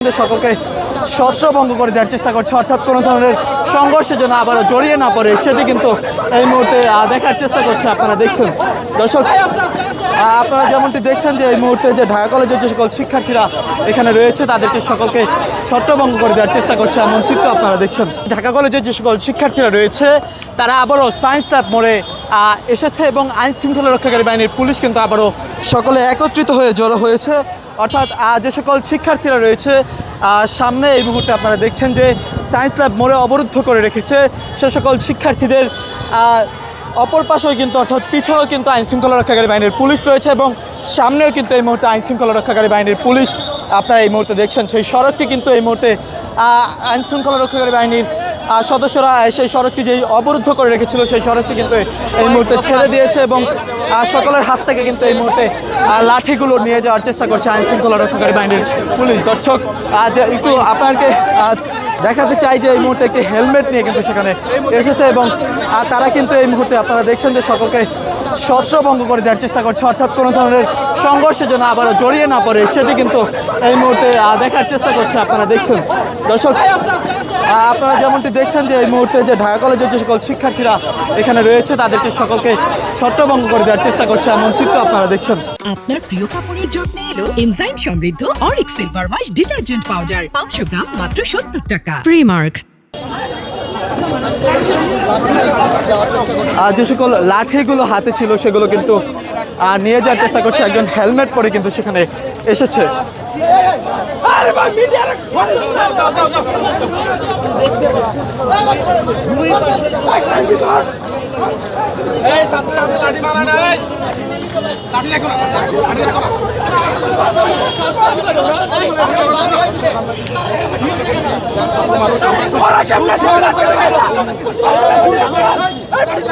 সকলকে ছত্রভঙ্গ করে দেওয়ার চেষ্টা করছে, অর্থাৎ কোনো ধরনের সংঘর্ষের জন্য আবারও জড়িয়ে না পড়ে সেটি কিন্তু এই মুহূর্তে দেখার চেষ্টা করছে। আপনারা দেখছেন দর্শক, আপনারা যেমনটি দেখছেন যে এই মুহূর্তে যে ঢাকা কলেজের যে সকল শিক্ষার্থীরা এখানে রয়েছে তাদেরকে সকলকে ছত্রভঙ্গ করে দেওয়ার চেষ্টা করছে, এমন চিত্র আপনারা দেখছেন। ঢাকা কলেজের যে সকল শিক্ষার্থীরা রয়েছে তারা আবারও সায়েন্স ল্যাব মোড়ে এসেছে এবং আইন শৃঙ্খলা রক্ষাকারী বাহিনীর পুলিশ কিন্তু আবারও সকলে একত্রিত হয়ে জড়ো হয়েছে। অর্থাৎ যে সকল শিক্ষার্থীরা রয়েছে সামনে এই মুহূর্তে আপনারা দেখছেন যে সায়েন্স ল্যাব মোড়ে অবরুদ্ধ করে রেখেছে সে সকল শিক্ষার্থীদের অপর পাশেও কিন্তু অর্থাৎ পিছনেও কিন্তু আইন শৃঙ্খলা রক্ষাকারী বাহিনীর পুলিশ রয়েছে এবং সামনেও কিন্তু এই মুহূর্তে আইন শৃঙ্খলা রক্ষাকারী বাহিনীর পুলিশ আপনারা এই মুহূর্তে দেখছেন। সেই সড়কটি কিন্তু এই মুহূর্তে আইন শৃঙ্খলা রক্ষাকারী বাহিনীর সদস্যরা সেই সড়কটি যেই অবরুদ্ধ করে রেখেছিল সেই সড়কটি কিন্তু এই মুহূর্তে ছেড়ে দিয়েছে এবং সকলের হাত থেকে কিন্তু এই মুহূর্তে লাঠিগুলো নিয়ে যাওয়ার চেষ্টা করছে আইন শৃঙ্খলা রক্ষাকারী বাহিনীর পুলিশ। দর্শক একটু আপনাকে দেখাতে চাই যে এই মুহূর্তে একটি হেলমেট নিয়ে কিন্তু সেখানে এসেছে এবং তারা কিন্তু এই মুহূর্তে আপনারা দেখছেন যে সকলকে ছত্রভঙ্গ করে দেওয়ার চেষ্টা করছে, অর্থাৎ কোনো ধরনের সংঘর্ষের জন্য আবারও জড়িয়ে না পড়ে সেটি কিন্তু এই মুহূর্তে দেখার চেষ্টা করছে। আপনারা দেখছেন দর্শক, আপনারা যেমনটি দেখছেন যে এই মুহূর্তে যে ঢাকা কলেজের যে সকল শিক্ষার্থীরা এখানে রয়েছে তাদেরকে সকলকে ছত্রভঙ্গ করে দেওয়ার চেষ্টা করছে, এমন চিত্র আপনারা দেখছেন। আপনার প্রিয় কাপড়ের যত্নে এলো এনজাইম সমৃদ্ধ Arik silver wash detergent powder 500 গ্রাম মাত্র 70 টাকা। প্রিমার্ক। যে সকল লাঠিগুলো হাতে ছিল সেগুলো কিন্তু নিয়ে যাওয়ার চেষ্টা করছে, একজন হেলমেট পরে কিন্তু সেখানে এসেছে।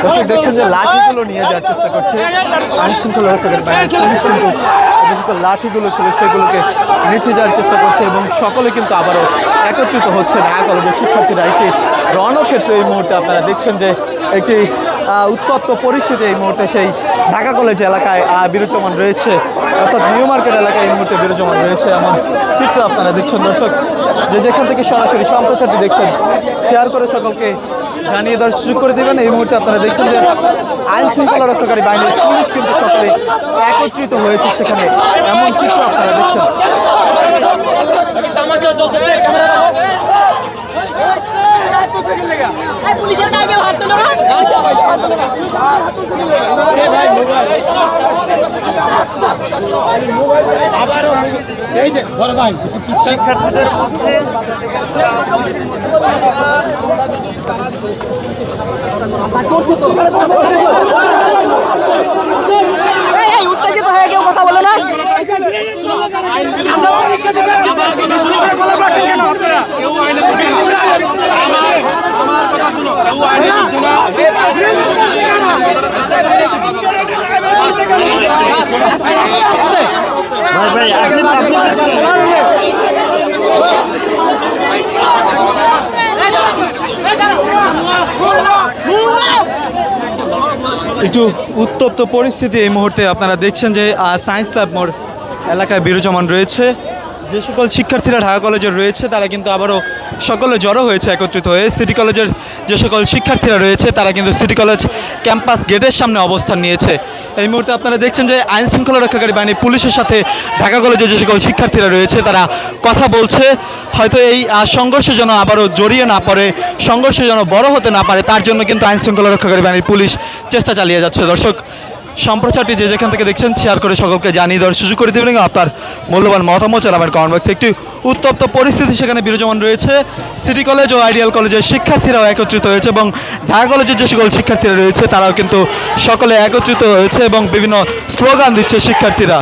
দর্শক দেখছেন যে লাঠিগুলো নিয়ে যাওয়ার চেষ্টা করছে আইন শৃঙ্খলা রক্ষাকারী বাহিনীর পুলিশ, কিন্তু যে সকল লাঠিগুলো ছিল সেগুলোকে নিচে যাওয়ার চেষ্টা করছে এবং সকলে কিন্তু আবারও একত্রিত হচ্ছে। ঢাকা কলেজের শিক্ষার্থীরা একটি রণক্ষেত্রে এই মুহূর্তে আপনারা দেখছেন যে একটি উত্তপ্ত পরিস্থিতি এই মুহূর্তে সেই ঢাকা কলেজ এলাকায় বিরাজমান রয়েছে, অর্থাৎ নিউ মার্কেট এলাকায় এই মুহূর্তে বিরাজমান রয়েছে এমন চিত্র আপনারা দেখছেন। দর্শক, যেখান থেকে সরাসরি সম্প্রচারটি দেখছেন শেয়ার করে সকলকে জানিয়ে দেওয়ার সুযোগ করে দেবেন। এই মুহূর্তে আপনারা দেখছেন যে আইন শৃঙ্খলা রক্ষাকারী বাহিনীর পুলিশ কিন্তু সকলে একত্রিত হয়েছে সেখানে, এমন চিত্র আপনারা দেখছেন। পুলিশের গায়ে কেউ হাত তোলো না। আবারও এই যে বড় ভাই শিক্ষার্থীদের মধ্যে উত্তেজিত হয়ে কেউ কথা বলে না। একটু উত্তপ্ত পরিস্থিতি এই মুহূর্তে আপনারা দেখছেন যে সায়েন্স ল্যাব মোড় এলাকায় বিরাজমান রয়েছে। যে সকল শিক্ষার্থীরা ঢাকা কলেজের রয়েছে তারা কিন্তু আবারও সকলে জড়ো হয়েছে একত্রিত হয়ে। সিটি কলেজের যে সকল শিক্ষার্থীরা রয়েছে তারা কিন্তু সিটি কলেজ ক্যাম্পাস গেটের সামনে অবস্থান নিয়েছে। এই মুহূর্তে আপনারা দেখছেন যে আইন শৃঙ্খলা রক্ষাকারী বাহিনী পুলিশের সাথে ঢাকা কলেজের যে সকল শিক্ষার্থীরা রয়েছে তারা কথা বলছে, হয়তো এই সংঘর্ষের জন্য আবারও জড়িয়ে না পড়ে, সংঘর্ষের জন্য বড় হতে না পারে তার জন্য কিন্তু আইন শৃঙ্খলা রক্ষাকারী বাহিনীর পুলিশ চেষ্টা চালিয়ে যাচ্ছে। দর্শক, সম্প্রচারটি যে যেখান থেকে দেখছেন শেয়ার করে সকলকে জানিয়ে দেওয়ার সুযোগ করে দেবেন এবং আপনার মূল্যবান মতামত জানাবেন কমেন্ট বক্সে। একটি উত্তপ্ত পরিস্থিতি সেখানে বিরাজমান রয়েছে। সিটি কলেজ ও আইডিয়াল কলেজের শিক্ষার্থীরাও একত্রিত হয়েছে এবং ঢাকা কলেজের যে সকল শিক্ষার্থীরা রয়েছে তারাও কিন্তু সকলে একত্রিত হয়েছে এবং বিভিন্ন স্লোগান দিচ্ছে শিক্ষার্থীরা।